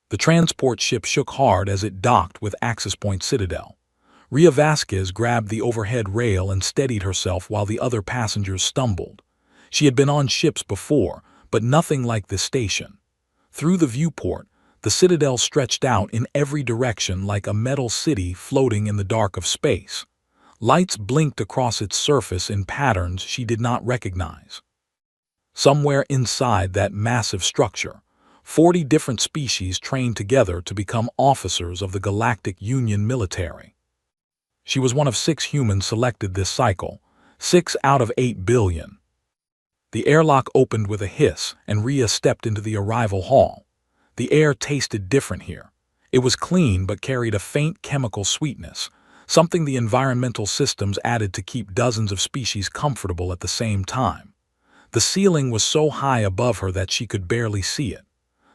The transport ship shook hard as it docked with Axis Point Citadel. Ria Vasquez grabbed the overhead rail and steadied herself while the other passengers stumbled. She had been on ships before, but nothing like this station. Through the viewport, the Citadel stretched out in every direction like a metal city floating in the dark of space. Lights blinked across its surface in patterns she did not recognize. Somewhere inside that massive structure, 40 different species trained together to become officers of the Galactic Union military. She was one of 6 humans selected this cycle, 6 out of 8 billion. The airlock opened with a hiss, and Ria stepped into the arrival hall. The air tasted different here. It was clean but carried a faint chemical sweetness, something the environmental systems added to keep dozens of species comfortable at the same time. The ceiling was so high above her that she could barely see it.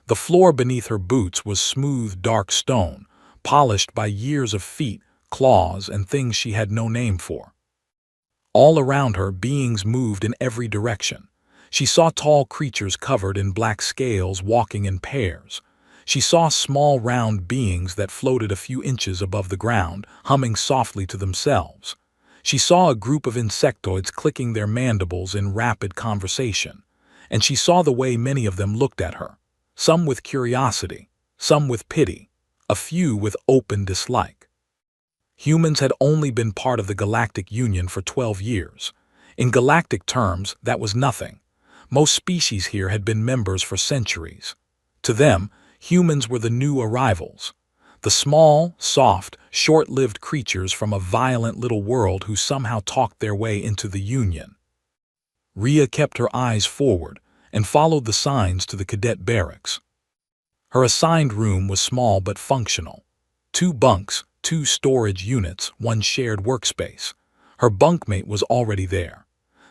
The floor beneath her boots was smooth, dark stone, polished by years of feet, claws, and things she had no name for. All around her, beings moved in every direction. She saw tall creatures covered in black scales walking in pairs. She saw small round beings that floated a few inches above the ground, humming softly to themselves. She saw a group of insectoids clicking their mandibles in rapid conversation, and she saw the way many of them looked at her, some with curiosity, some with pity, a few with open dislike. Humans had only been part of the Galactic Union for 12 years. In galactic terms, that was nothing. Most species here had been members for centuries. To them, humans were the new arrivals. The small, soft, short-lived creatures from a violent little world who somehow talked their way into the Union. Ria kept her eyes forward and followed the signs to the cadet barracks. Her assigned room was small but functional. 2 bunks, 2 storage units, 1 shared workspace. Her bunkmate was already there.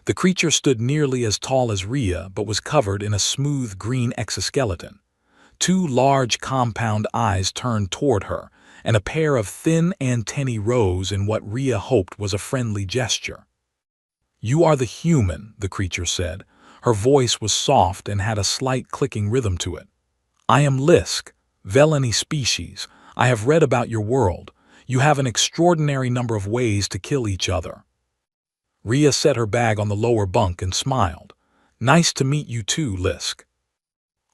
The creature stood nearly as tall as Ria but was covered in a smooth green exoskeleton. 2 large compound eyes turned toward her, and a pair of thin antennae rose in what Ria hoped was a friendly gesture. "You are the human," the creature said. Her voice was soft and had a slight clicking rhythm to it. "I am Lisk, Velani species. I have read about your world. You have an extraordinary number of ways to kill each other." Ria set her bag on the lower bunk and smiled. "Nice to meet you too, Lisk."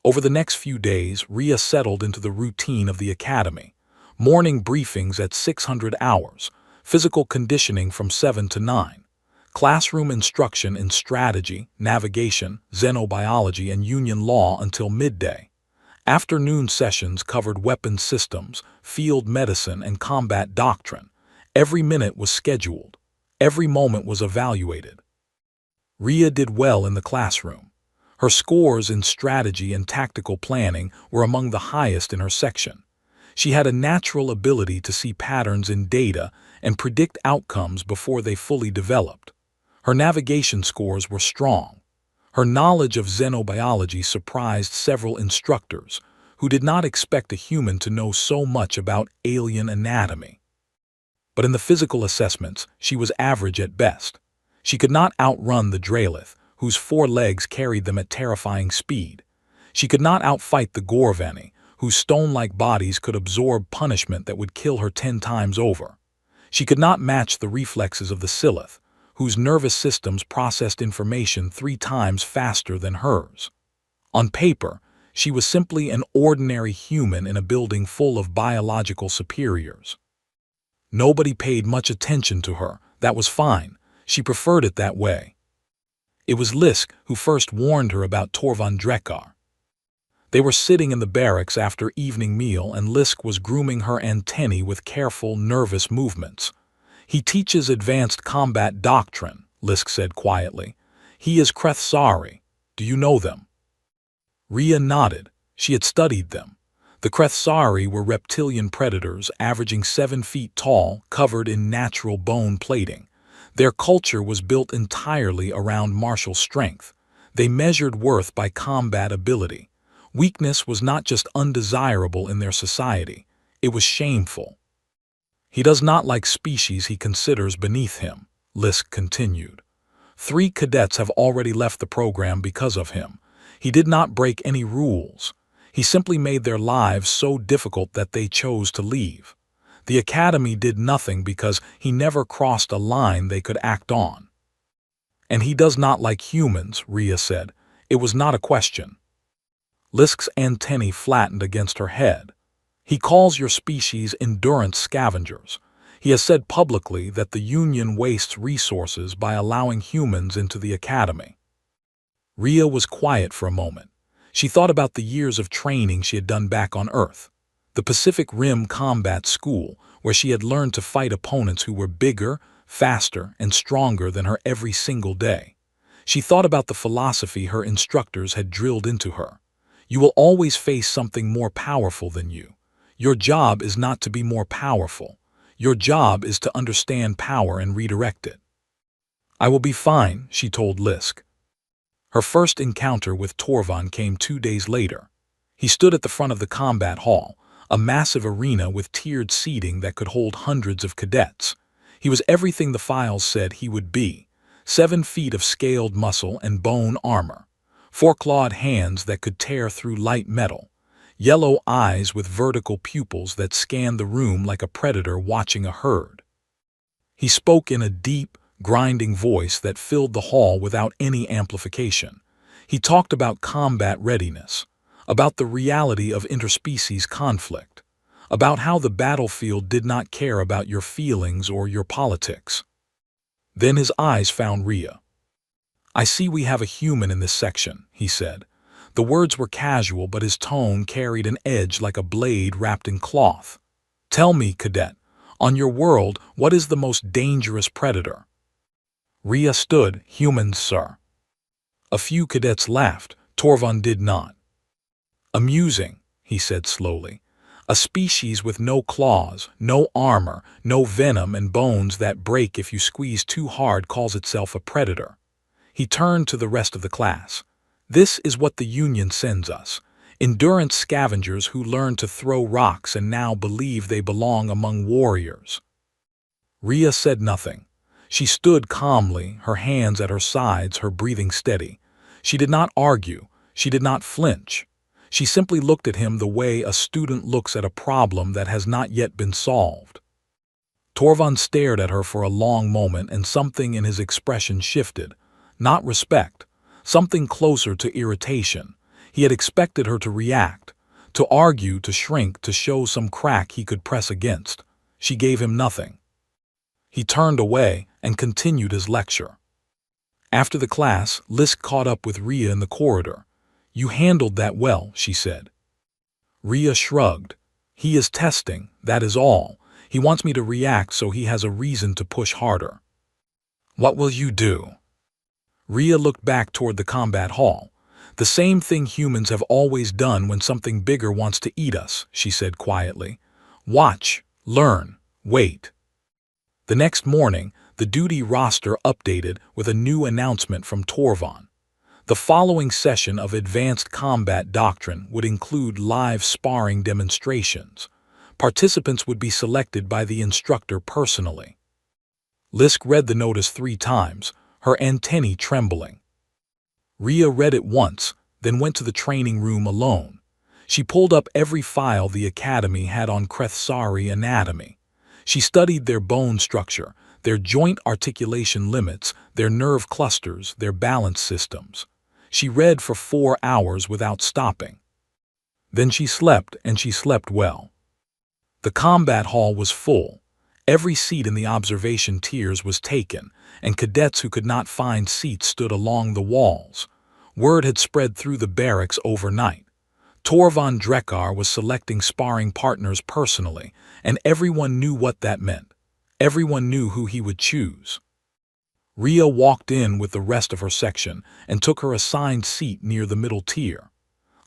Over the next few days, Ria settled into the routine of the academy. Morning briefings at 600 hours, physical conditioning from 7 to 9, classroom instruction in strategy, navigation, xenobiology, and union law until midday. Afternoon sessions covered weapons systems, field medicine, and combat doctrine. Every minute was scheduled. Every moment was evaluated. Ria did well in the classroom. Her scores in strategy and tactical planning were among the highest in her section. She had a natural ability to see patterns in data and predict outcomes before they fully developed. Her navigation scores were strong. Her knowledge of xenobiology surprised several instructors who did not expect a human to know so much about alien anatomy. But in the physical assessments, she was average at best. She could not outrun the Draelith, whose 4 legs carried them at terrifying speed. She could not outfight the Gorvani, whose stone-like bodies could absorb punishment that would kill her 10 times over. She could not match the reflexes of the Silith, whose nervous systems processed information 3 times faster than hers. On paper, she was simply an ordinary human in a building full of biological superiors. Nobody paid much attention to her. That was fine. She preferred it that way. It was Lisk who first warned her about Torvald Drekar. They were sitting in the barracks after evening meal, and Lisk was grooming her antennae with careful, nervous movements. "He teaches advanced combat doctrine," Lisk said quietly. "He is Krethsari. Do you know them?" Ria nodded. She had studied them. The Krethsari were reptilian predators averaging 7 feet tall, covered in natural bone plating. Their culture was built entirely around martial strength. They measured worth by combat ability. Weakness was not just undesirable in their society, it was shameful. "He does not like species he considers beneath him," Lisk continued. 3 cadets have already left the program because of him. He did not break any rules. He simply made their lives so difficult that they chose to leave. The academy did nothing because he never crossed a line they could act on. And he does not like humans, Rhea said. It was not a question. Lisk's antennae flattened against her head. He calls your species endurance scavengers. He has said publicly that the Union wastes resources by allowing humans into the academy. Rhea was quiet for a moment. She thought about the years of training she had done back on Earth. The Pacific Rim Combat School, where she had learned to fight opponents who were bigger, faster, and stronger than her every single day. She thought about the philosophy her instructors had drilled into her. You will always face something more powerful than you. Your job is not to be more powerful. Your job is to understand power and redirect it. I will be fine, she told Lisk. Her first encounter with Torvald came 2 days later. He stood at the front of the combat hall, a massive arena with tiered seating that could hold hundreds of cadets. He was everything the files said he would be: 7 feet of scaled muscle and bone armor, 4-clawed hands that could tear through light metal, yellow eyes with vertical pupils that scanned the room like a predator watching a herd. He spoke in a deep, grinding voice that filled the hall without any amplification. He talked about combat readiness, about the reality of interspecies conflict, about how the battlefield did not care about your feelings or your politics. Then his eyes found Rhea. I see we have a human in this section, he said. The words were casual, but his tone carried an edge like a blade wrapped in cloth. Tell me, Cadet, on your world, what is the most dangerous predator? Rhea stood. Humans, sir. A few cadets laughed. Torvald did not. Amusing, he said slowly. A species with no claws, no armor, no venom, and bones that break if you squeeze too hard calls itself a predator. He turned to the rest of the class. This is what the Union sends us. Endurance scavengers who learn to throw rocks and now believe they belong among warriors. Rhea said nothing. She stood calmly, her hands at her sides, her breathing steady. She did not argue. She did not flinch. She simply looked at him the way a student looks at a problem that has not yet been solved. Torvald stared at her for a long moment, and something in his expression shifted. Not respect. Something closer to irritation. He had expected her to react, to argue, to shrink, to show some crack he could press against. She gave him nothing. He turned away and continued his lecture. After the class, Lisk caught up with Rhea in the corridor. You handled that well, she said. Rhea shrugged. He is testing, that is all. He wants me to react so he has a reason to push harder. What will you do? Rhea looked back toward the combat hall. The same thing humans have always done when something bigger wants to eat us, she said quietly. Watch, learn, wait. The next morning, the duty roster updated with a new announcement from Torvald. The following session of Advanced Combat Doctrine would include live sparring demonstrations. Participants would be selected by the instructor personally. Lisk read the notice 3 times, her antennae trembling. Rhea read it once, then went to the training room alone. She pulled up every file the Academy had on Krethsari anatomy. She studied their bone structure, their joint articulation limits, their nerve clusters, their balance systems. She read for 4 hours without stopping. Then she slept, and she slept well. The combat hall was full. Every seat in the observation tiers was taken, and cadets who could not find seats stood along the walls. Word had spread through the barracks overnight. Torvald Drekar was selecting sparring partners personally, and everyone knew what that meant. Everyone knew who he would choose. Rhea walked in with the rest of her section and took her assigned seat near the middle tier.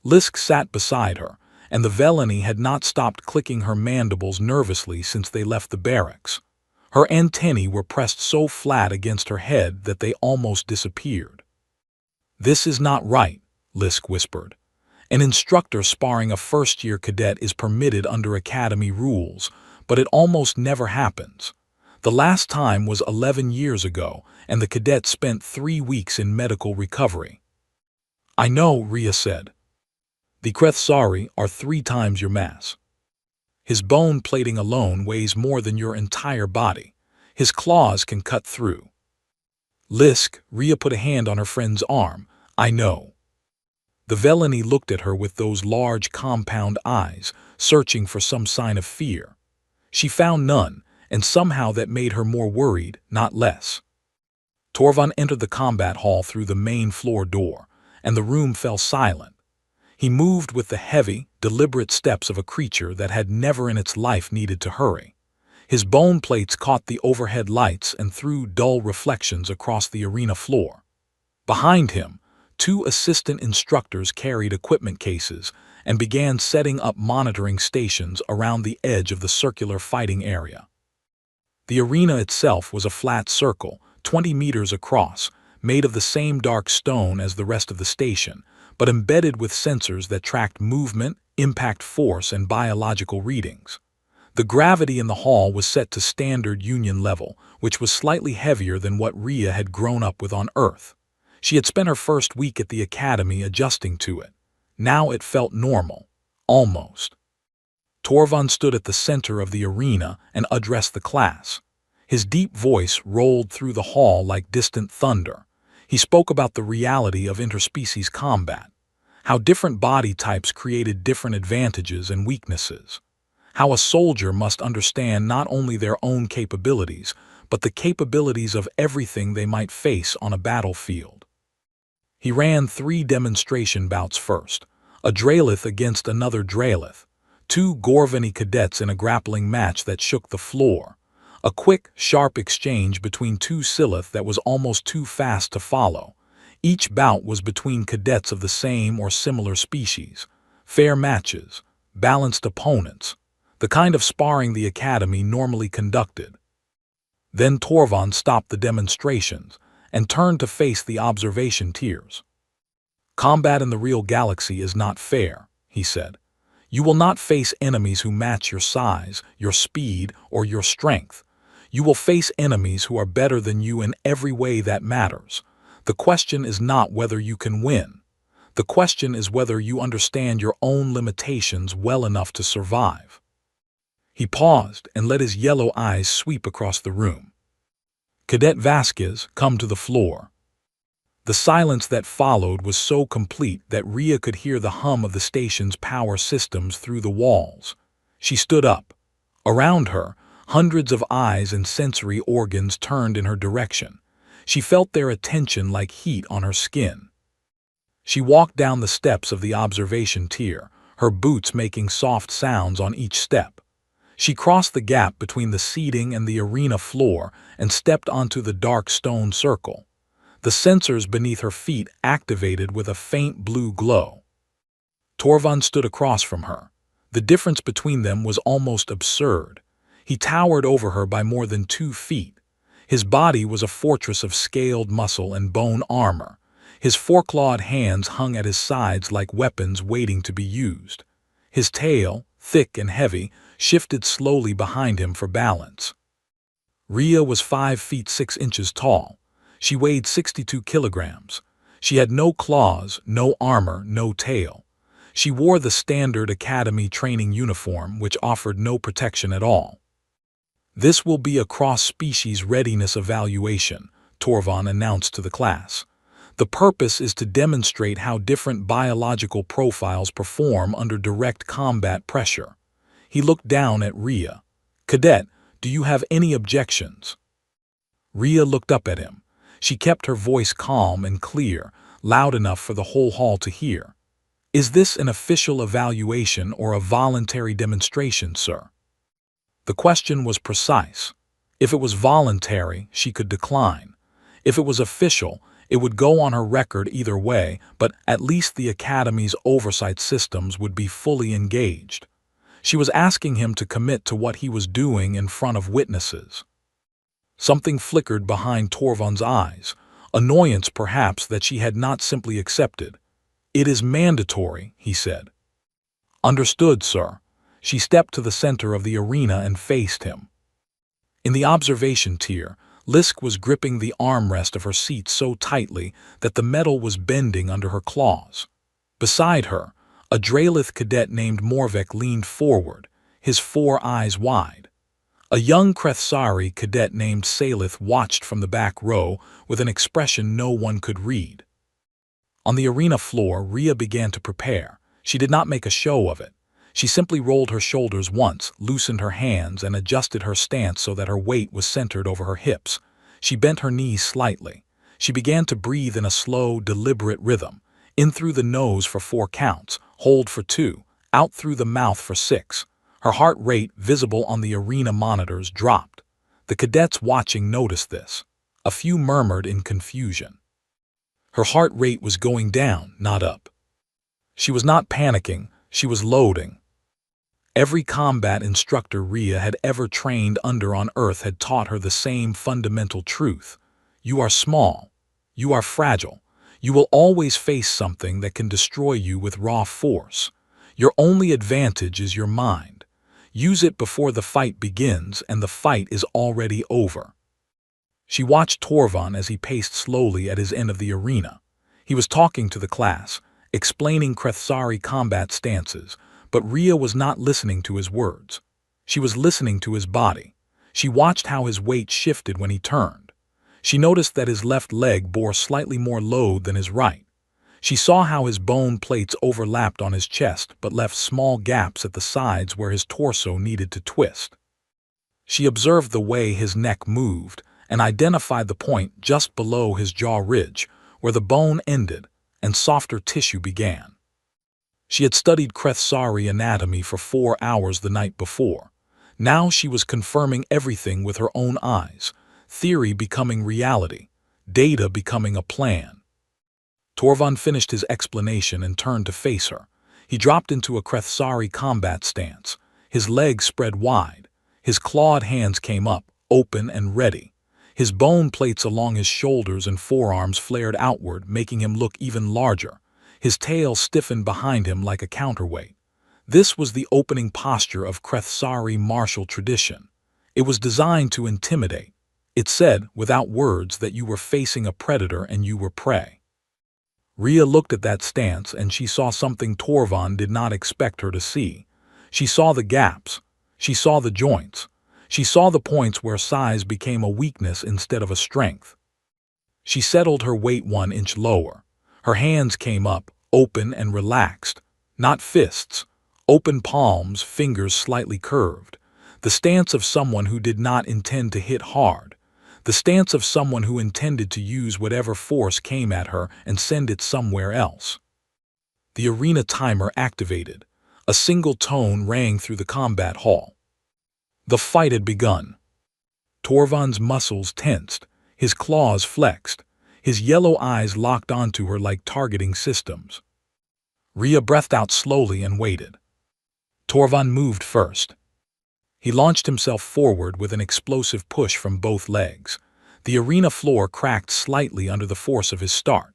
Lisk sat beside her, and the Velani had not stopped clicking her mandibles nervously since they left the barracks. Her antennae were pressed so flat against her head that they almost disappeared. This is not right, Lisk whispered. An instructor sparring a first-year cadet is permitted under Academy rules, but it almost never happens. The last time was 11 years ago, and the cadet spent 3 weeks in medical recovery. I know, Rhea said. The Krethsari are 3 times your mass. His bone plating alone weighs more than your entire body. His claws can cut through. Lisk, Rhea put a hand on her friend's arm. I know. The Veleni looked at her with those large compound eyes, searching for some sign of fear. She found none, and somehow that made her more worried, not less. Torvald entered the combat hall through the main floor door, and the room fell silent. He moved with the heavy, deliberate steps of a creature that had never in its life needed to hurry. His bone plates caught the overhead lights and threw dull reflections across the arena floor. Behind him, 2 assistant instructors carried equipment cases and began setting up monitoring stations around the edge of the circular fighting area. The arena itself was a flat circle, 20 meters across, made of the same dark stone as the rest of the station, but embedded with sensors that tracked movement, impact force, and biological readings. The gravity in the hall was set to standard Union level, which was slightly heavier than what Rhea had grown up with on Earth. She had spent her first week at the academy adjusting to it. Now it felt normal. Almost. Torvald stood at the center of the arena and addressed the class. His deep voice rolled through the hall like distant thunder. He spoke about the reality of interspecies combat, how different body types created different advantages and weaknesses, how a soldier must understand not only their own capabilities, but the capabilities of everything they might face on a battlefield. He ran 3 demonstration bouts first, a Draelith against another Draelith, 2 Gorvani cadets in a grappling match that shook the floor, a quick, sharp exchange between 2 Silith that was almost too fast to follow. Each bout was between cadets of the same or similar species, fair matches, balanced opponents, the kind of sparring the academy normally conducted. Then Torvald stopped the demonstrations and turned to face the observation tiers. Combat in the real galaxy is not fair, he said. You will not face enemies who match your size, your speed, or your strength. You will face enemies who are better than you in every way that matters. The question is not whether you can win. The question is whether you understand your own limitations well enough to survive. He paused and let his yellow eyes sweep across the room. Cadet Vasquez, come to the floor. The silence that followed was so complete that Rhea could hear the hum of the station's power systems through the walls. She stood up. Around her, hundreds of eyes and sensory organs turned in her direction. She felt their attention like heat on her skin. She walked down the steps of the observation tier, her boots making soft sounds on each step. She crossed the gap between the seating and the arena floor and stepped onto the dark stone circle. The sensors beneath her feet activated with a faint blue glow. Torvald stood across from her. The difference between them was almost absurd. He towered over her by more than 2 feet. His body was a fortress of scaled muscle and bone armor. His 4-clawed hands hung at his sides like weapons waiting to be used. His tail, thick and heavy, shifted slowly behind him for balance. Rhea was 5 feet 6 inches tall. She weighed 62 kilograms. She had no claws, no armor, no tail. She wore the standard academy training uniform, which offered no protection at all. This will be a cross-species readiness evaluation, Torvald announced to the class. The purpose is to demonstrate how different biological profiles perform under direct combat pressure. He looked down at Rhea. Cadet, do you have any objections? Rhea looked up at him. She kept her voice calm and clear, loud enough for the whole hall to hear. Is this an official evaluation or a voluntary demonstration, sir? The question was precise. If it was voluntary, she could decline. If it was official, it would go on her record either way, but at least the Academy's oversight systems would be fully engaged. She was asking him to commit to what he was doing in front of witnesses. Something flickered behind Torvald's eyes, annoyance perhaps that she had not simply accepted. It is mandatory, he said. Understood, sir. She stepped to the center of the arena and faced him. In the observation tier, Lisk was gripping the armrest of her seat so tightly that the metal was bending under her claws. Beside her, A Draelith cadet named Morvek leaned forward, his 4 eyes wide. A young Krethsari cadet named Salith watched from the back row with an expression no one could read. On the arena floor, Rhea began to prepare. She did not make a show of it. She simply rolled her shoulders once, loosened her hands, and adjusted her stance so that her weight was centered over her hips. She bent her knees slightly. She began to breathe in a slow, deliberate rhythm. In through the nose for 4 counts, hold for 2, out through the mouth for 6. Her heart rate, visible on the arena monitors, dropped. The cadets watching noticed this. A few murmured in confusion. Her heart rate was going down, not up. She was not panicking, she was loading. Every combat instructor Rhea had ever trained under on Earth had taught her the same fundamental truth. You are small. You are fragile. You will always face something that can destroy you with raw force. Your only advantage is your mind. Use it before the fight begins, and the fight is already over. She watched Torvan as he paced slowly at his end of the arena. He was talking to the class, explaining Krethsari combat stances, but Rhea was not listening to his words. She was listening to his body. She watched how his weight shifted when he turned. She noticed that his left leg bore slightly more load than his right. She saw how his bone plates overlapped on his chest but left small gaps at the sides where his torso needed to twist. She observed the way his neck moved and identified the point just below his jaw ridge, where the bone ended and softer tissue began. She had studied Krethsari anatomy for 4 hours the night before. Now she was confirming everything with her own eyes, theory becoming reality, data becoming a plan. Torvan finished his explanation and turned to face her. He dropped into a Krethsari combat stance, his legs spread wide. His clawed hands came up, open and ready. His bone plates along his shoulders and forearms flared outward, making him look even larger. His tail stiffened behind him like a counterweight. This was the opening posture of Krethsari martial tradition. It was designed to intimidate. It said, without words, that you were facing a predator and you were prey. Rhea looked at that stance and she saw something Torvan did not expect her to see. She saw the gaps. She saw the joints. She saw the points where size became a weakness instead of a strength. She settled her weight 1 inch lower. Her hands came up, open and relaxed. Not fists. Open palms, fingers slightly curved. The stance of someone who did not intend to hit hard. The stance of someone who intended to use whatever force came at her and send it somewhere else. The arena timer activated. A single tone rang through the combat hall. The fight had begun. Torvan's muscles tensed, his claws flexed, his yellow eyes locked onto her like targeting systems. Rhea breathed out slowly and waited. Torvan moved first. He launched himself forward with an explosive push from both legs. The arena floor cracked slightly under the force of his start.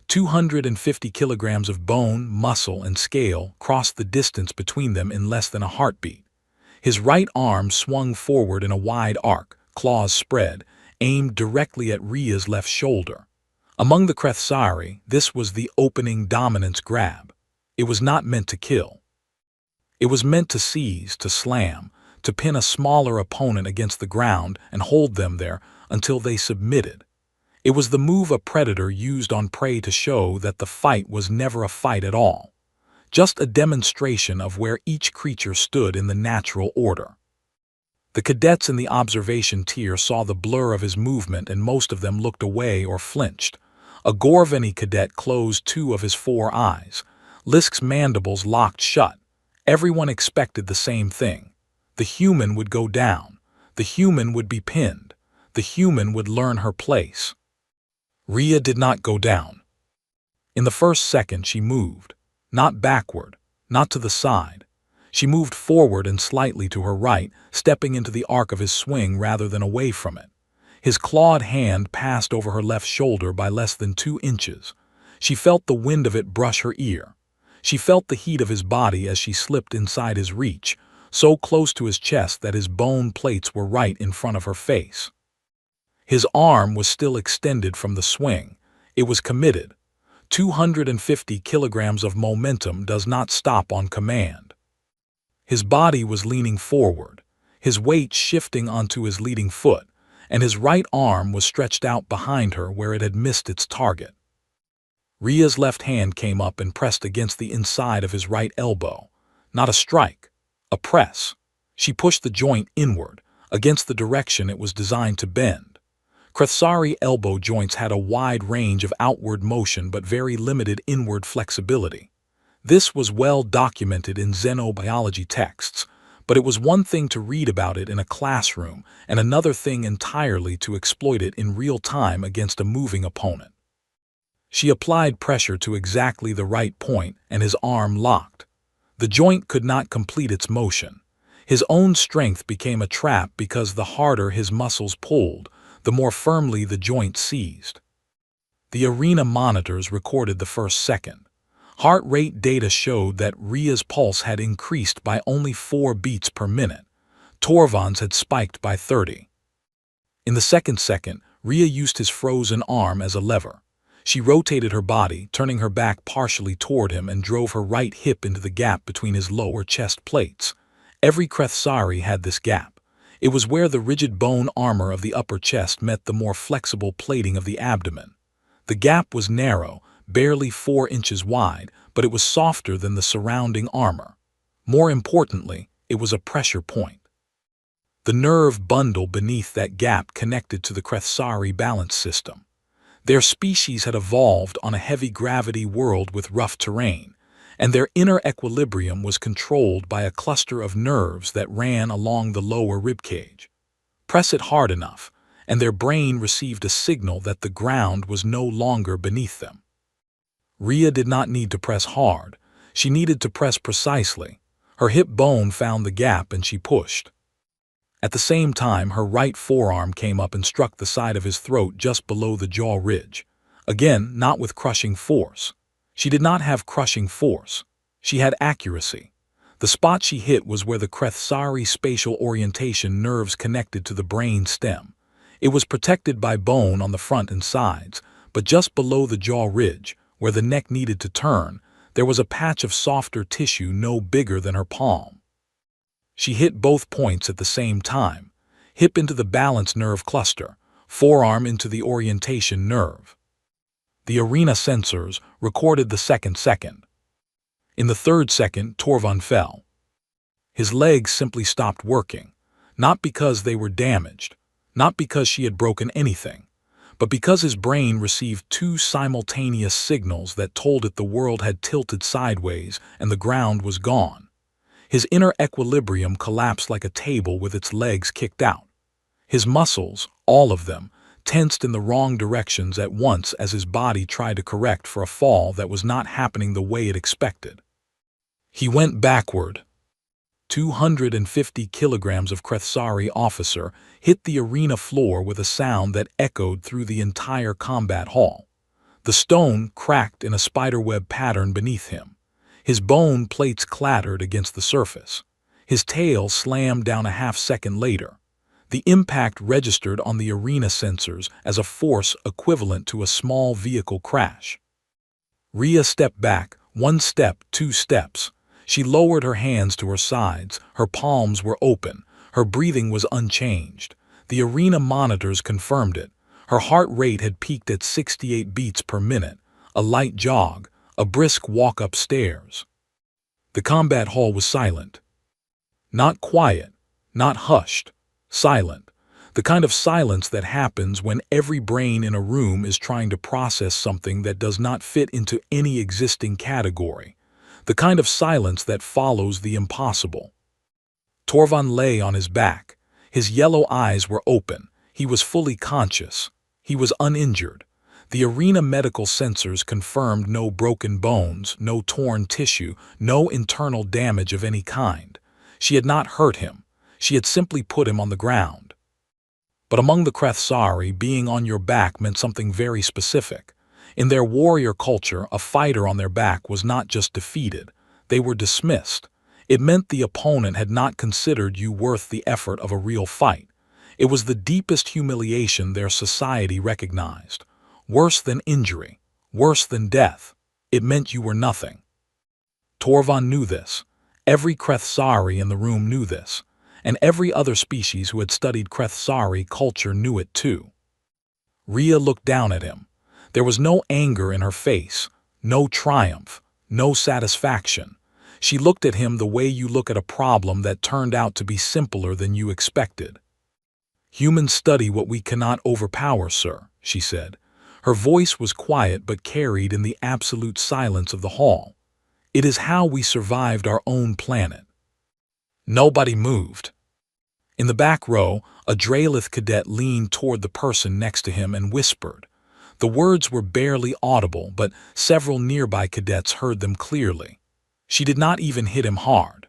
250 kilograms of bone, muscle, and scale crossed the distance between them in less than a heartbeat. His right arm swung forward in a wide arc, claws spread, aimed directly at Rhea's left shoulder. Among the Krethsari, this was the opening dominance grab. It was not meant to kill. It was meant to seize, to slam, to pin a smaller opponent against the ground and hold them there until they submitted. It was the move a predator used on prey to show that the fight was never a fight at all, just a demonstration of where each creature stood in the natural order. The cadets in the observation tier saw the blur of his movement and most of them looked away or flinched. A Gorvani cadet closed 2 of his 4 eyes. Lisk's mandibles locked shut. Everyone expected the same thing. The human would go down. The human would be pinned. The human would learn her place. Rhea did not go down. In the first second she moved, not backward, not to the side. She moved forward and slightly to her right, stepping into the arc of his swing rather than away from it. His clawed hand passed over her left shoulder by less than 2 inches. She felt the wind of it brush her ear. She felt the heat of his body as she slipped inside his reach, so close to his chest that his bone plates were right in front of her face. His arm was still extended from the swing. It was committed. 250 kilograms of momentum does not stop on command. His body was leaning forward, his weight shifting onto his leading foot, and his right arm was stretched out behind her where it had missed its target. Ria's left hand came up and pressed against the inside of his right elbow. Not a strike, a press. She pushed the joint inward, against the direction it was designed to bend. Krethsari elbow joints had a wide range of outward motion but very limited inward flexibility. This was well documented in xenobiology texts, but it was one thing to read about it in a classroom and another thing entirely to exploit it in real time against a moving opponent. She applied pressure to exactly the right point and his arm locked. The joint could not complete its motion. His own strength became a trap because the harder his muscles pulled, the more firmly the joint seized. The arena monitors recorded the first second. Heart rate data showed that Ria's pulse had increased by only 4 beats per minute. Torvan's had spiked by 30. In the second, Ria used his frozen arm as a lever. She rotated her body, turning her back partially toward him, and drove her right hip into the gap between his lower chest plates. Every Krethsari had this gap. It was where the rigid bone armor of the upper chest met the more flexible plating of the abdomen. The gap was narrow, barely 4 inches wide, but it was softer than the surrounding armor. More importantly, it was a pressure point. The nerve bundle beneath that gap connected to the Krethsari balance system. Their species had evolved on a heavy gravity world with rough terrain, and their inner equilibrium was controlled by a cluster of nerves that ran along the lower ribcage. Press it hard enough, and their brain received a signal that the ground was no longer beneath them. Ria did not need to press hard. She needed to press precisely. Her hip bone found the gap and she pushed. At the same time, her right forearm came up and struck the side of his throat just below the jaw ridge. Again, not with crushing force. She did not have crushing force. She had accuracy. The spot she hit was where the Krethsari spatial orientation nerves connected to the brain stem. It was protected by bone on the front and sides, but just below the jaw ridge, where the neck needed to turn, there was a patch of softer tissue no bigger than her palm. She hit both points at the same time, hip into the balance nerve cluster, forearm into the orientation nerve. The arena sensors recorded the second. In the 3rd second, Torvan fell. His legs simply stopped working, not because they were damaged, not because she had broken anything, but because his brain received 2 simultaneous signals that told it the world had tilted sideways and the ground was gone. His inner equilibrium collapsed like a table with its legs kicked out. His muscles, all of them, tensed in the wrong directions at once as his body tried to correct for a fall that was not happening the way it expected. He went backward. 250 kilograms of Krethsari officer hit the arena floor with a sound that echoed through the entire combat hall. The stone cracked in a spiderweb pattern beneath him. His bone plates clattered against the surface. His tail slammed down a half-second later. The impact registered on the arena sensors as a force equivalent to a small vehicle crash. Ria stepped back, 1 step, 2 steps. She lowered her hands to her sides, her palms were open, her breathing was unchanged. The arena monitors confirmed it. Her heart rate had peaked at 68 beats per minute, a light jog, a brisk walk upstairs. The combat hall was silent. Not quiet, not hushed, silent. The kind of silence that happens when every brain in a room is trying to process something that does not fit into any existing category. The kind of silence that follows the impossible. Torvan lay on his back. His yellow eyes were open. He was fully conscious. He was uninjured. The arena medical sensors confirmed no broken bones, no torn tissue, no internal damage of any kind. She had not hurt him. She had simply put him on the ground. But among the Krethsari, being on your back meant something very specific. In their warrior culture, a fighter on their back was not just defeated, they were dismissed. It meant the opponent had not considered you worth the effort of a real fight. It was the deepest humiliation their society recognized. Worse than injury, Worse than death. It meant you were nothing. Torvald knew this. Every Krethsari in the room knew this, and every other species who had studied Krethsari culture knew it too. Rhea looked down at him. There was no anger in her face, no triumph, no satisfaction. She looked at him the way you look at a problem that turned out to be simpler than you expected. "Humans study what we cannot overpower, sir," she said. Her voice was quiet but carried in the absolute silence of the hall. "It is how we survived our own planet." Nobody moved. In the back row, a Draelith cadet leaned toward the person next to him and whispered. The words were barely audible, but several nearby cadets heard them clearly. She did not even hit him hard.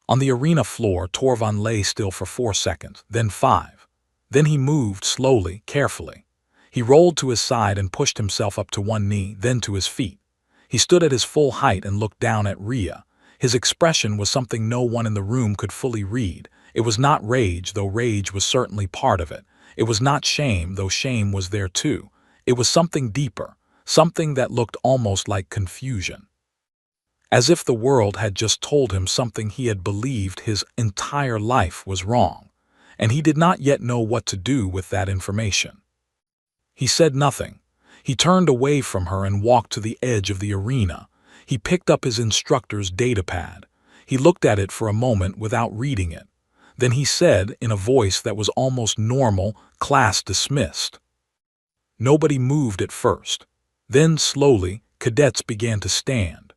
On the arena floor, Torvald lay still for 4 seconds, then 5. Then he moved slowly, carefully. He rolled to his side and pushed himself up to one knee, then to his feet. He stood at his full height and looked down at Rhea. His expression was something no one in the room could fully read. It was not rage, though rage was certainly part of it. It was not shame, though shame was there too. It was something deeper, something that looked almost like confusion. As if the world had just told him something he had believed his entire life was wrong, and he did not yet know what to do with that information. He said nothing. He turned away from her and walked to the edge of the arena. He picked up his instructor's datapad. He looked at it for a moment without reading it. Then he said, in a voice that was almost normal, "Class dismissed." Nobody moved at first. Then, slowly, cadets began to stand.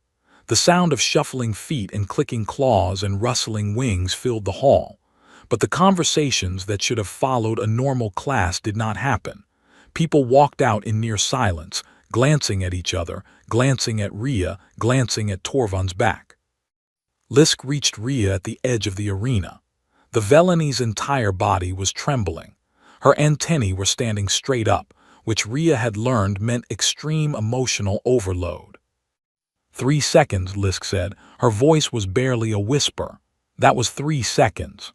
The sound of shuffling feet and clicking claws and rustling wings filled the hall. But the conversations that should have followed a normal class did not happen. People walked out in near silence, glancing at each other, glancing at Rhea, glancing at Torvald's back. Lisk reached Rhea at the edge of the arena. The Velani's entire body was trembling. Her antennae were standing straight up, which Rhea had learned meant extreme emotional overload. 3 seconds, Lisk said. Her voice was barely a whisper. That was 3 seconds.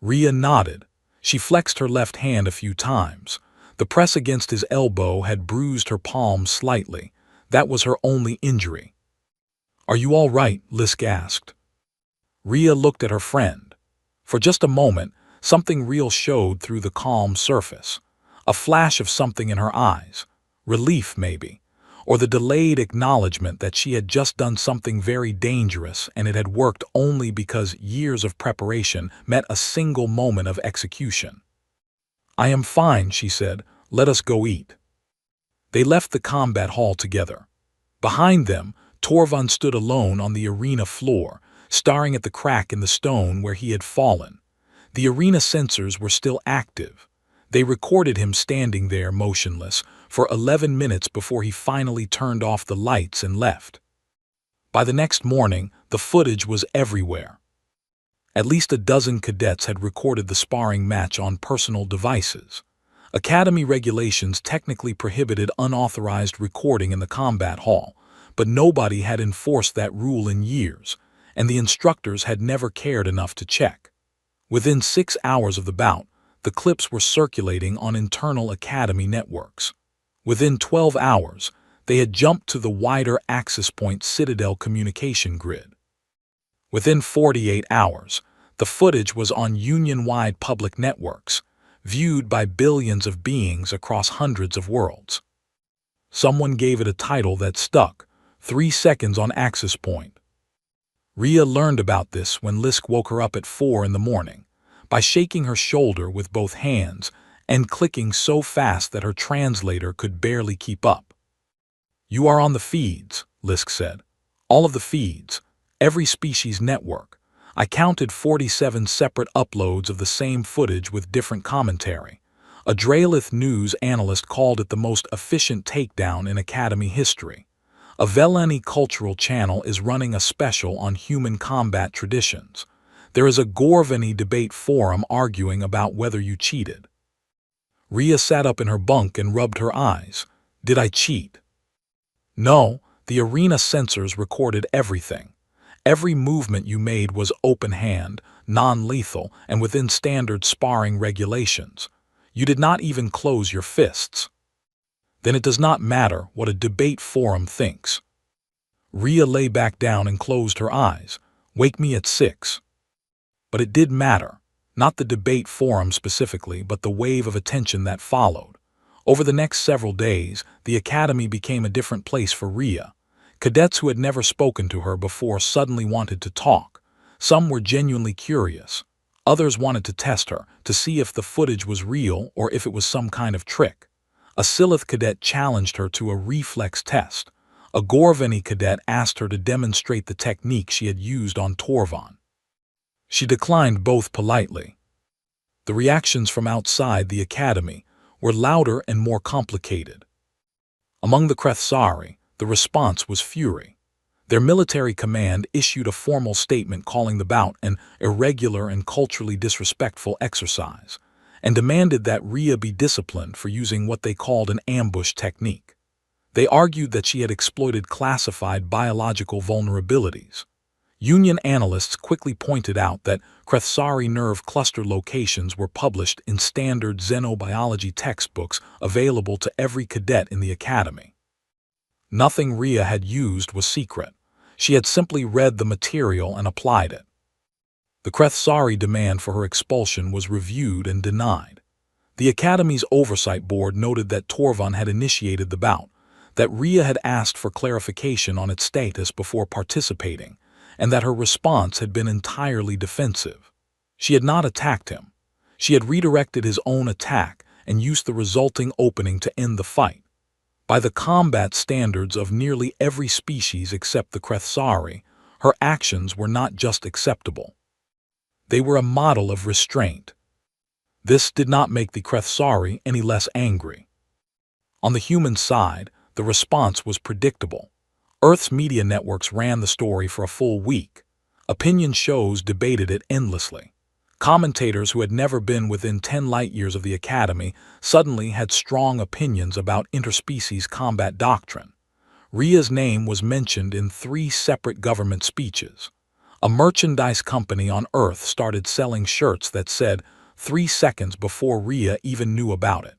Rhea nodded. She flexed her left hand a few times. The press against his elbow had bruised her palm slightly. That was her only injury. "Are you all right?" Lisk asked. Rhea looked at her friend. For just a moment, something real showed through the calm surface. A flash of something in her eyes. Relief, maybe. Or the delayed acknowledgement that she had just done something very dangerous and it had worked only because years of preparation met a single moment of execution. "I am fine," she said. "Let us go eat." They left the combat hall together. Behind them, Torvald stood alone on the arena floor, staring at the crack in the stone where he had fallen. The arena sensors were still active. They recorded him standing there motionless for 11 minutes before he finally turned off the lights and left. By the next morning, the footage was everywhere. At least a dozen cadets had recorded the sparring match on personal devices. Academy regulations technically prohibited unauthorized recording in the combat hall, but nobody had enforced that rule in years, and the instructors had never cared enough to check. Within 6 hours of the bout, the clips were circulating on internal Academy networks. Within 12 hours, they had jumped to the wider Access Point Citadel communication grid. Within 48 hours, the footage was on Union-wide public networks, viewed by billions of beings across hundreds of worlds. Someone gave it a title that stuck, 3 seconds on Access Point. Rhea learned about this when Lisk woke her up at 4 in the morning, by shaking her shoulder with both hands and clicking so fast that her translator could barely keep up. "You are on the feeds," Lisk said. "All of the feeds. Every species network. I counted 47 separate uploads of the same footage with different commentary. A Draelith news analyst called it the most efficient takedown in Academy history. A Velani cultural channel is running a special on human combat traditions. There is a Gorvani debate forum arguing about whether you cheated." Rhea sat up in her bunk and rubbed her eyes. "Did I cheat?" "No, the arena sensors recorded everything. Every movement you made was open hand, non-lethal, and within standard sparring regulations. You did not even close your fists." then it does not matter what a debate forum thinks. Rhea lay back down and closed her eyes. Wake me at 6. But it did matter. Not the debate forum specifically, but the wave of attention that followed. Over the next several days, the academy became a different place for Rhea. Cadets who had never spoken to her before suddenly wanted to talk. Some were genuinely curious. Others wanted to test her, to see if the footage was real or if it was some kind of trick. A Silith cadet challenged her to a reflex test. A Gorveni cadet asked her to demonstrate the technique she had used on Torvan. She declined both politely. The reactions from outside the academy were louder and more complicated. Among the Krethsari, the response was fury. Their military command issued a formal statement calling the bout an irregular and culturally disrespectful exercise, and demanded that Rhea be disciplined for using what they called an ambush technique. They argued that she had exploited classified biological vulnerabilities. Union analysts quickly pointed out that Krethsari nerve cluster locations were published in standard xenobiology textbooks available to every cadet in the academy. Nothing Rhea had used was secret. She had simply read the material and applied it. The Krethsari demand for her expulsion was reviewed and denied. The Academy's oversight board noted that Torvan had initiated the bout, that Rhea had asked for clarification on its status before participating, and that her response had been entirely defensive. She had not attacked him. She had redirected his own attack and used the resulting opening to end the fight. By the combat standards of nearly every species except the Krethsari, her actions were not just acceptable. They were a model of restraint. This did not make the Krethsari any less angry. On the human side, the response was predictable. Earth's media networks ran the story for a full week. Opinion shows debated it endlessly. Commentators who had never been within 10 light-years of the Academy suddenly had strong opinions about interspecies combat doctrine. Rhea's name was mentioned in 3 separate government speeches. A merchandise company on Earth started selling shirts that said 3 seconds before Rhea even knew about it.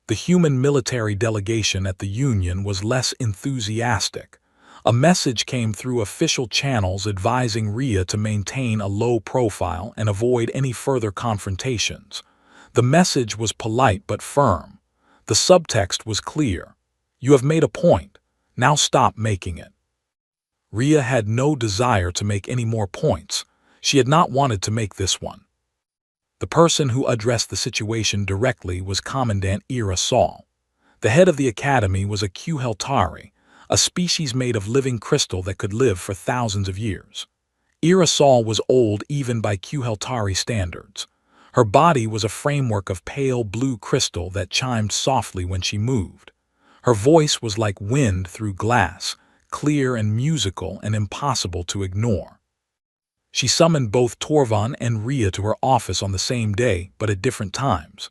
The human military delegation at the Union was less enthusiastic. A message came through official channels advising Rhea to maintain a low profile and avoid any further confrontations. The message was polite but firm. The subtext was clear. You have made a point. Now stop making it. Rhea had no desire to make any more points. She had not wanted to make this one. The person who addressed the situation directly was Commandant Ira Saul. The head of the academy was a Kuheltari, a species made of living crystal that could live for thousands of years. Ira Saul was old even by Kuheltari standards. Her body was a framework of pale blue crystal that chimed softly when she moved. Her voice was like wind through glass, clear and musical and impossible to ignore. She summoned both Torvan and Rhea to her office on the same day, but at different times.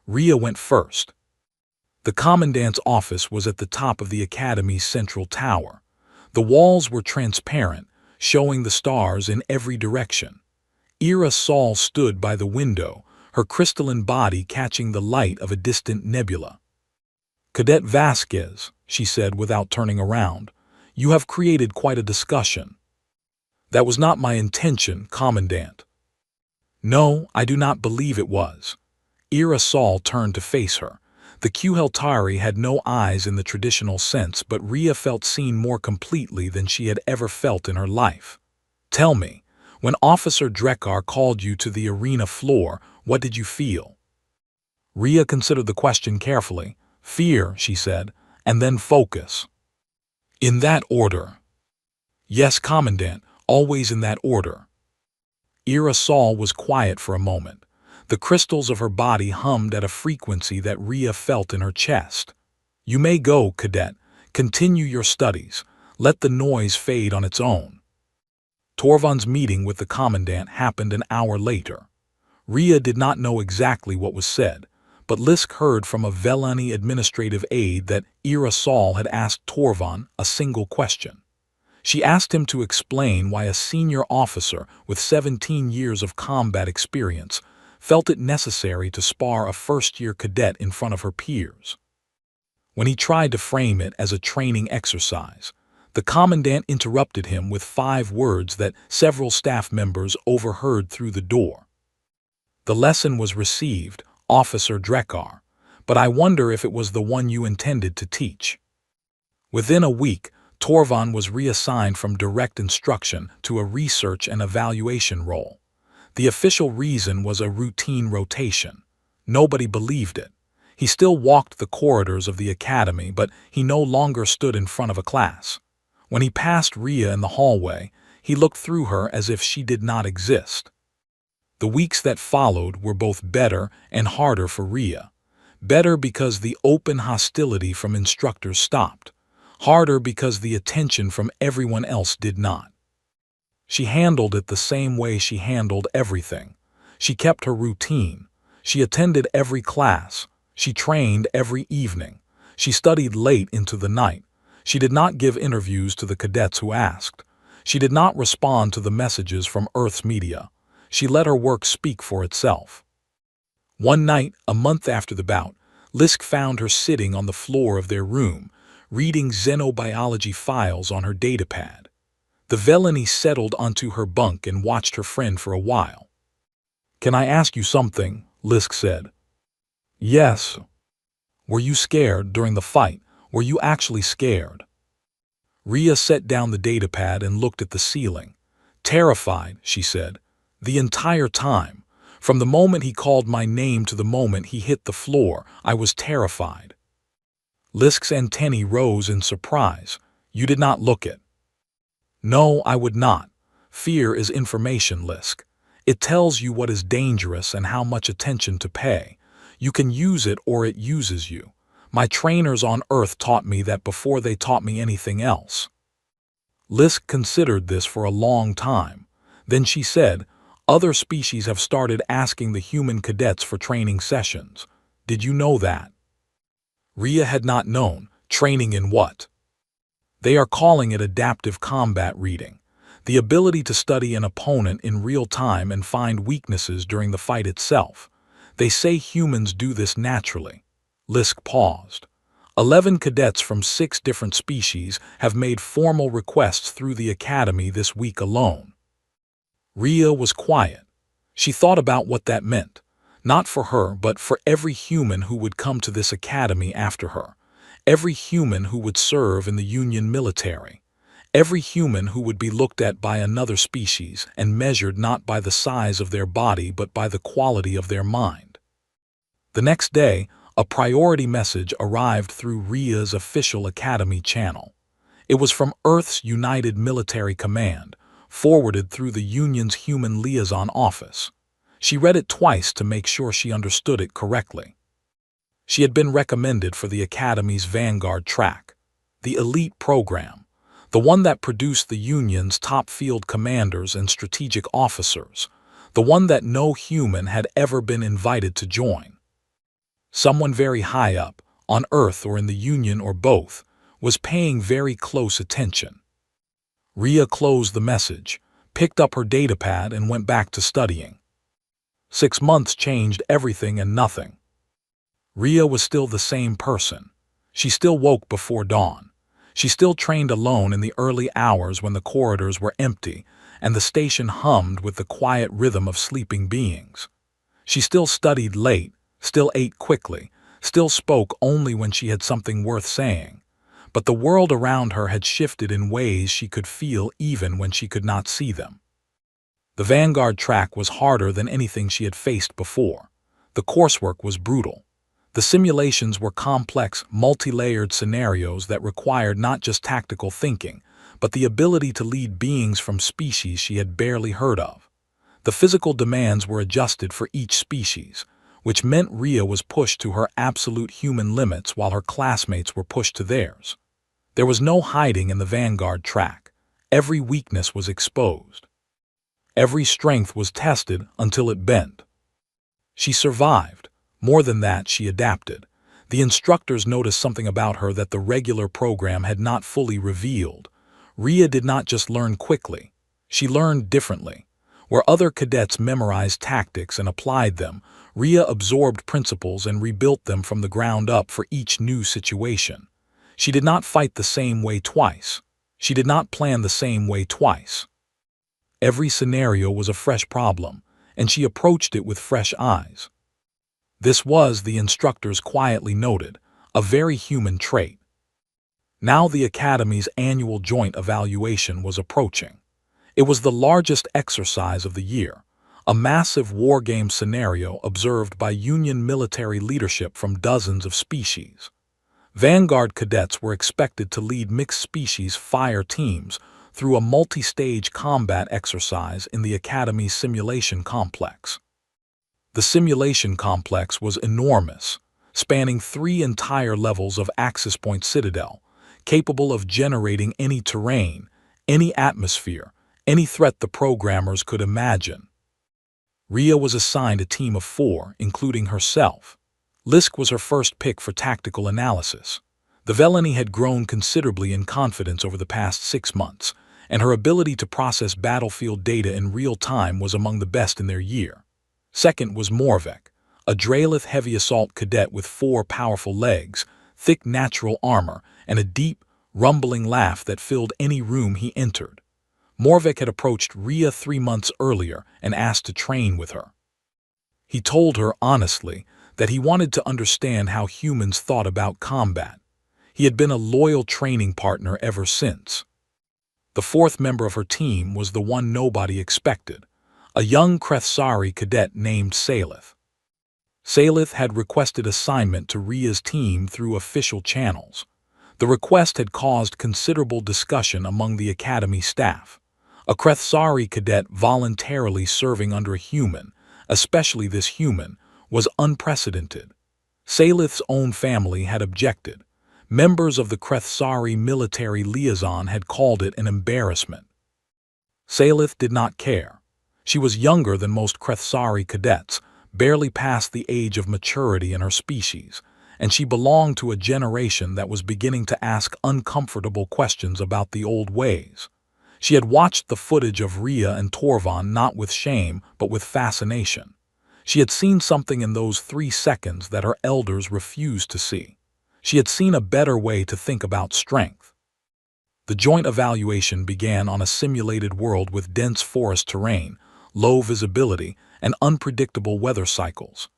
Rhea went first. The commandant's office was at the top of the academy's central tower. The walls were transparent, showing the stars in every direction. Ira Saul stood by the window, her crystalline body catching the light of a distant nebula. "Cadet Vasquez," she said without turning around, "you have created quite a discussion." "That was not my intention, Commandant." "No, I do not believe it was." Ira Saul turned to face her. The Kuheltari had no eyes in the traditional sense, but Rhea felt seen more completely than she had ever felt in her life. "Tell me, when Officer Drekar called you to the arena floor, what did you feel?" Rhea considered the question carefully. "Fear," she said, "and then focus." "In that order?" "Yes, Commandant, always in that order." Ira Saul was quiet for a moment. The crystals of her body hummed at a frequency that Rhea felt in her chest. "You may go, Cadet. Continue your studies. Let the noise fade on its own." Torvan's meeting with the Commandant happened an hour later. Rhea did not know exactly what was said, but Lisk heard from a Velani administrative aide that Ira Saul had asked Torvan a single question. She asked him to explain why a senior officer with 17 years of combat experience felt it necessary to spar a first-year cadet in front of her peers. When he tried to frame it as a training exercise, the commandant interrupted him with 5 words that several staff members overheard through the door. "The lesson was received, Officer Drekar, but I wonder if it was the one you intended to teach." Within a week, Torvan was reassigned from direct instruction to a research and evaluation role. The official reason was a routine rotation. Nobody believed it. He still walked the corridors of the academy, but he no longer stood in front of a class. When he passed Rhea in the hallway, he looked through her as if she did not exist. The weeks that followed were both better and harder for Rhea. Better because the open hostility from instructors stopped. Harder because the attention from everyone else did not. She handled it the same way she handled everything. She kept her routine. She attended every class. She trained every evening. She studied late into the night. She did not give interviews to the cadets who asked. She did not respond to the messages from Earth's media. She let her work speak for itself. One night, a month after the bout, Lisk found her sitting on the floor of their room, reading xenobiology files on her datapad. The Velani settled onto her bunk and watched her friend for a while. "Can I ask you something?" Lisk said. "Yes." "Were you scared during the fight? Were you actually scared?" Rhea set down the datapad and looked at the ceiling. "Terrified," she said. "The entire time. From the moment he called my name to the moment he hit the floor, I was terrified." Lisk's antennae rose in surprise. "You did not look it." "No, I would not. Fear is information, Lisk. It tells you what is dangerous and how much attention to pay. You can use it or it uses you. My trainers on Earth taught me that before they taught me anything else." Lisk considered this for a long time. Then she said, "Other species have started asking the human cadets for training sessions. Did you know that?" Rhea had not known. Training in what? "They are calling it adaptive combat reading. The ability to study an opponent in real time and find weaknesses during the fight itself. They say humans do this naturally." Lisk paused. 11 cadets from 6 different species have made formal requests through the academy this week alone. Rhea was quiet. She thought about what that meant. Not for her, but for every human who would come to this academy after her. Every human who would serve in the Union military. Every human who would be looked at by another species and measured not by the size of their body but by the quality of their mind. The next day, a priority message arrived through Rhea's official academy channel. It was from Earth's United Military Command, forwarded through the Union's Human Liaison Office. She read it twice to make sure she understood it correctly. She had been recommended for the Academy's Vanguard track, the elite program, the one that produced the Union's top field commanders and strategic officers, the one that no human had ever been invited to join. Someone very high up, on Earth or in the Union or both, was paying very close attention. Rhea closed the message, picked up her datapad and went back to studying. 6 months changed everything and nothing. Rhea was still the same person. She still woke before dawn. She still trained alone in the early hours when the corridors were empty and the station hummed with the quiet rhythm of sleeping beings. She still studied late, still ate quickly, still spoke only when she had something worth saying. But the world around her had shifted in ways she could feel even when she could not see them. The Vanguard track was harder than anything she had faced before. The coursework was brutal. The simulations were complex, multi-layered scenarios that required not just tactical thinking, but the ability to lead beings from species she had barely heard of. The physical demands were adjusted for each species, which meant Rhea was pushed to her absolute human limits while her classmates were pushed to theirs. There was no hiding in the Vanguard track. Every weakness was exposed. Every strength was tested until it bent. She survived. More than that, she adapted. The instructors noticed something about her that the regular program had not fully revealed. Rhea did not just learn quickly. She learned differently. Where other cadets memorized tactics and applied them, Rhea absorbed principles and rebuilt them from the ground up for each new situation. She did not fight the same way twice. She did not plan the same way twice. Every scenario was a fresh problem, and she approached it with fresh eyes. This was, the instructors quietly noted, a very human trait. Now the Academy's annual joint evaluation was approaching. It was the largest exercise of the year, a massive wargame scenario observed by Union military leadership from dozens of species. Vanguard cadets were expected to lead mixed-species fire teams through a multi-stage combat exercise in the Academy's simulation complex. The simulation complex was enormous, spanning 3 entire levels of Access Point Citadel, capable of generating any terrain, any atmosphere, any threat the programmers could imagine. Rhea was assigned a team of 4, including herself. Lisk was her first pick for tactical analysis. The Veleni had grown considerably in confidence over the past 6 months, and her ability to process battlefield data in real time was among the best in their year. Second was Morvek, a Dralith heavy assault cadet with 4 powerful legs, thick natural armor, and a deep, rumbling laugh that filled any room he entered. Morvek had approached Rhea 3 months earlier and asked to train with her. He told her honestly that he wanted to understand how humans thought about combat. He had been a loyal training partner ever since. The 4th member of her team was the one nobody expected, a young Krethsari cadet named Salith. Salith had requested assignment to Rhea's team through official channels. The request had caused considerable discussion among the Academy staff. A Krethsari cadet voluntarily serving under a human, especially this human, was unprecedented. Salith's own family had objected. Members of the Krethsari military liaison had called it an embarrassment. Salith did not care. She was younger than most Krethsari cadets, barely past the age of maturity in her species, and she belonged to a generation that was beginning to ask uncomfortable questions about the old ways. She had watched the footage of Rhea and Torvon not with shame, but with fascination. She had seen something in those 3 seconds that her elders refused to see. She had seen a better way to think about strength. The joint evaluation began on a simulated world with dense forest terrain, low visibility, and unpredictable weather cycles.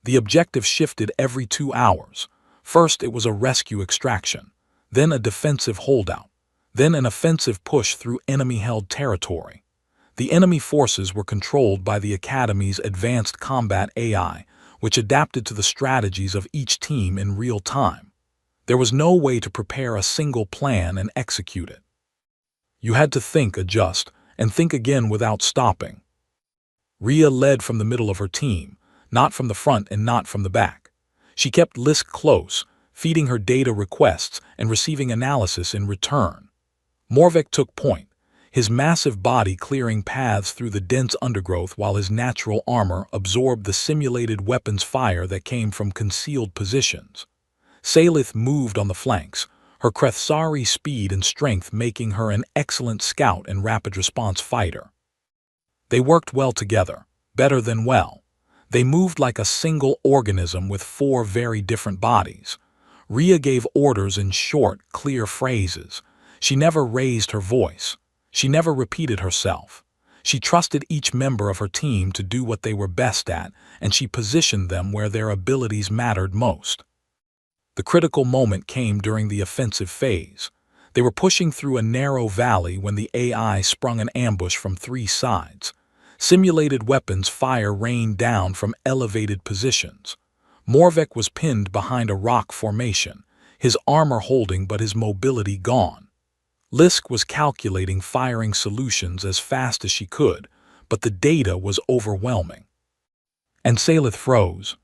The objective shifted every 2 hours. First it was a rescue extraction, then a defensive holdout, then an offensive push through enemy-held territory. The enemy forces were controlled by the Academy's advanced combat AI, which adapted to the strategies of each team in real time. There was no way to prepare a single plan and execute it. You had to think, adjust, and think again without stopping. Rhea led from the middle of her team, not from the front and not from the back. She kept Lisk close, feeding her data requests and receiving analysis in return. Morvek took point, his massive body clearing paths through the dense undergrowth while his natural armor absorbed the simulated weapons fire that came from concealed positions. Salith moved on the flanks, her Krethsari speed and strength making her an excellent scout and rapid response fighter. They worked well together, better than well. They moved like a single organism with 4 very different bodies. Rhea gave orders in short, clear phrases. She never raised her voice. She never repeated herself. She trusted each member of her team to do what they were best at, and she positioned them where their abilities mattered most. The critical moment came during the offensive phase. They were pushing through a narrow valley when the AI sprung an ambush from 3 sides. Simulated weapons fire rained down from elevated positions. Morvek was pinned behind a rock formation, his armor holding but his mobility gone. Lisk was calculating firing solutions as fast as she could, but the data was overwhelming. And Salith froze.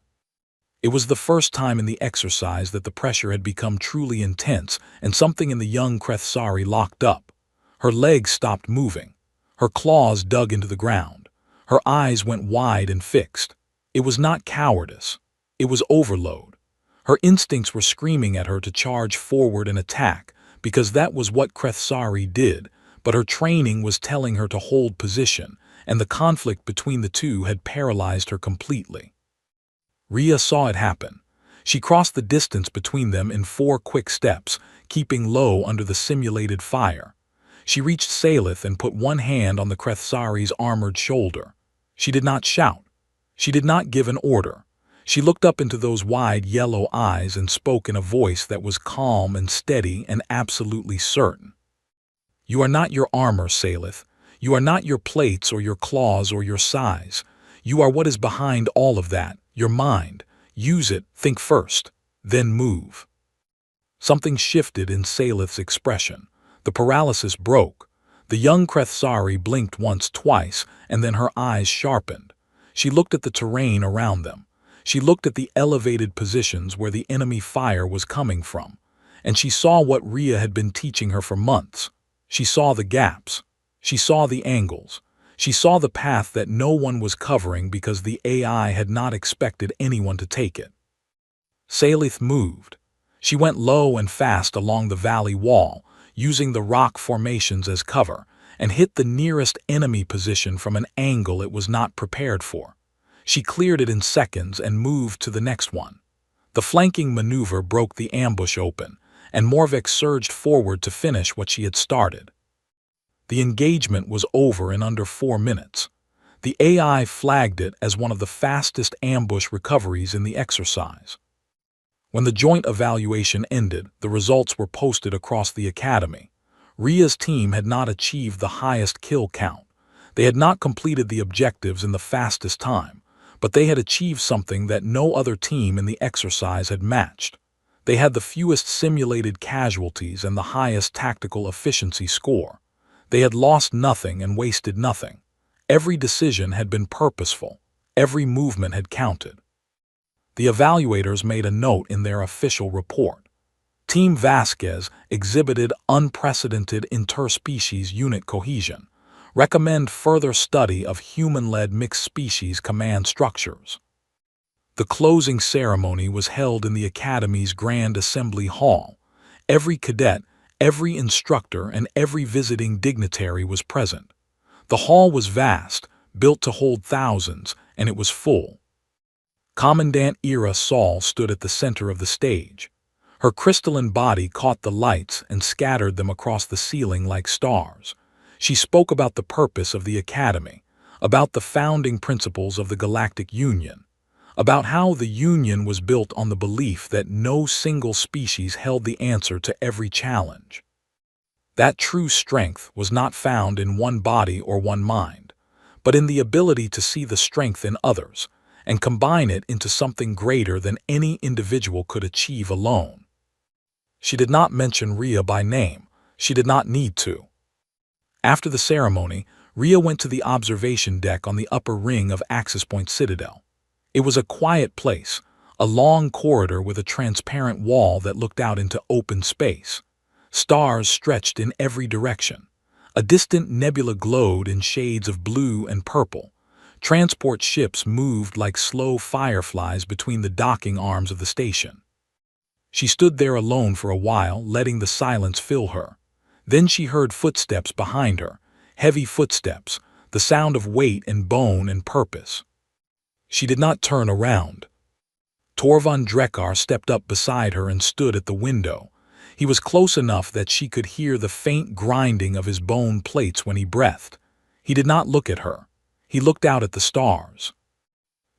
It was the first time in the exercise that the pressure had become truly intense and something in the young Krethsari locked up. Her legs stopped moving. Her claws dug into the ground. Her eyes went wide and fixed. It was not cowardice. It was overload. Her instincts were screaming at her to charge forward and attack, because that was what Krethsari did, but her training was telling her to hold position, and the conflict between the two had paralyzed her completely. Rhea saw it happen. She crossed the distance between them in 4 quick steps, keeping low under the simulated fire. She reached Salith and put one hand on the Krethsari's armored shoulder. She did not shout. She did not give an order. She looked up into those wide yellow eyes and spoke in a voice that was calm and steady and absolutely certain. "You are not your armor, Salith. You are not your plates or your claws or your size. You are what is behind all of that, your mind. Use it, think first, then move." Something shifted in Salith's expression. The paralysis broke. The young Krethsari blinked once, twice, and then her eyes sharpened. She looked at the terrain around them. She looked at the elevated positions where the enemy fire was coming from. And she saw what Rhea had been teaching her for months. She saw the gaps. She saw the angles. She saw the path that no one was covering because the AI had not expected anyone to take it. Salith moved. She went low and fast along the valley wall, using the rock formations as cover, and hit the nearest enemy position from an angle it was not prepared for. She cleared it in seconds and moved to the next one. The flanking maneuver broke the ambush open, and Morvek surged forward to finish what she had started. The engagement was over in under 4 minutes. The AI flagged it as one of the fastest ambush recoveries in the exercise. When the joint evaluation ended, the results were posted across the academy. Rhea's team had not achieved the highest kill count. They had not completed the objectives in the fastest time, but they had achieved something that no other team in the exercise had matched. They had the fewest simulated casualties and the highest tactical efficiency score. They had lost nothing and wasted nothing. Every decision had been purposeful. Every movement had counted. The evaluators made a note in their official report. Team Vasquez exhibited unprecedented interspecies unit cohesion. Recommend further study of human-led mixed-species command structures. The closing ceremony was held in the Academy's Grand Assembly Hall. Every cadet, every instructor, and every visiting dignitary was present. The hall was vast, built to hold thousands, and it was full. Commandant Ira Saul stood at the center of the stage. Her crystalline body caught the lights and scattered them across the ceiling like stars. She spoke about the purpose of the Academy, about the founding principles of the Galactic Union, about how the Union was built on the belief that no single species held the answer to every challenge. That true strength was not found in one body or one mind, but in the ability to see the strength in others and combine it into something greater than any individual could achieve alone. She did not mention Rhea by name. She did not need to. After the ceremony, Rhea went to the observation deck on the upper ring of Axis Point Citadel. It was a quiet place, a long corridor with a transparent wall that looked out into open space. Stars stretched in every direction. A distant nebula glowed in shades of blue and purple. Transport ships moved like slow fireflies between the docking arms of the station. She stood there alone for a while, letting the silence fill her. Then she heard footsteps behind her, heavy footsteps, the sound of weight and bone and purpose. She did not turn around. Torvon Drekar stepped up beside her and stood at the window. He was close enough that she could hear the faint grinding of his bone plates when he breathed. He did not look at her. He looked out at the stars.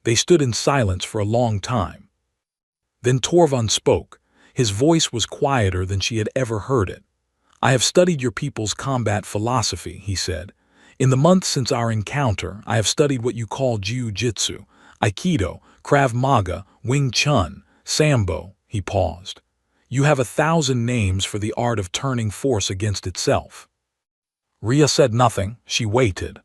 They stood in silence for a long time. Then Torvon spoke. His voice was quieter than she had ever heard it. "I have studied your people's combat philosophy," he said. "In the months since our encounter, I have studied what you call Jiu-Jitsu, Aikido, Krav Maga, Wing Chun, Sambo." He paused. "You have 1,000 names for the art of turning force against itself." Rhea said nothing. She waited.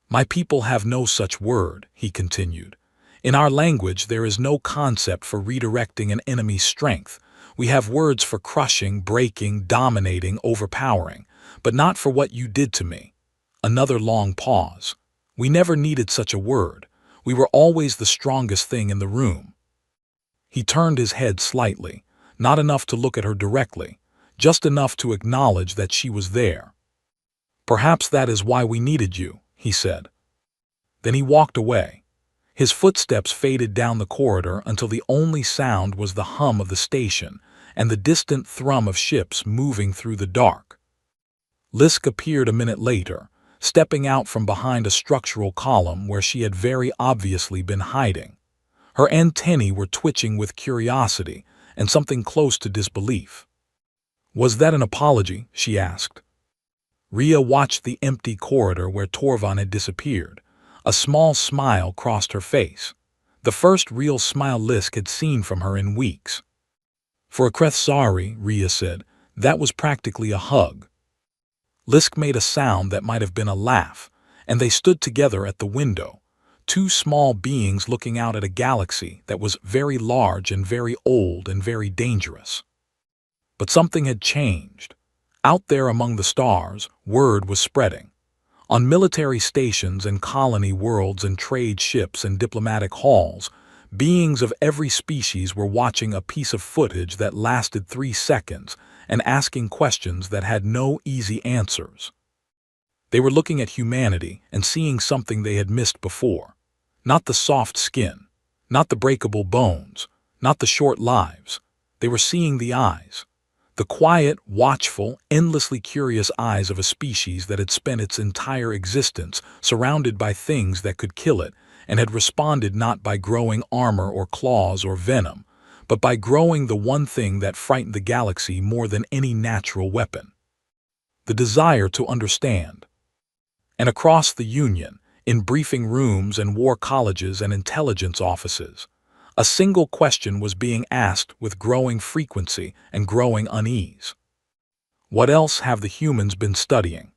"My people have no such word," he continued. "In our language there is no concept for redirecting an enemy's strength. We have words for crushing, breaking, dominating, overpowering, but not for what you did to me." Another long pause. "We never needed such a word. We were always the strongest thing in the room." He turned his head slightly, not enough to look at her directly, just enough to acknowledge that she was there. "Perhaps that is why we needed you," he said. Then he walked away. His footsteps faded down the corridor until the only sound was the hum of the station and the distant thrum of ships moving through the dark. Lisk appeared a minute later, stepping out from behind a structural column where she had very obviously been hiding. Her antennae were twitching with curiosity and something close to disbelief. "Was that an apology?" she asked. Rhea watched the empty corridor where Torvan had disappeared. A small smile crossed her face, the first real smile Lisk had seen from her in weeks. "For a Krethsari," Rhea said, "that was practically a hug." Lisk made a sound that might have been a laugh, and they stood together at the window, two small beings looking out at a galaxy that was very large and very old and very dangerous. But something had changed. Out there among the stars, word was spreading. On military stations and colony worlds and trade ships and diplomatic halls, beings of every species were watching a piece of footage that lasted 3 seconds and asking questions that had no easy answers. They were looking at humanity and seeing something they had missed before. Not the soft skin, not the breakable bones, not the short lives. They were seeing the eyes. The quiet, watchful, endlessly curious eyes of a species that had spent its entire existence surrounded by things that could kill it and had responded not by growing armor or claws or venom, but by growing the one thing that frightened the galaxy more than any natural weapon: the desire to understand. And across the Union, in briefing rooms and war colleges and intelligence offices, a single question was being asked with growing frequency and growing unease. What else have the humans been studying?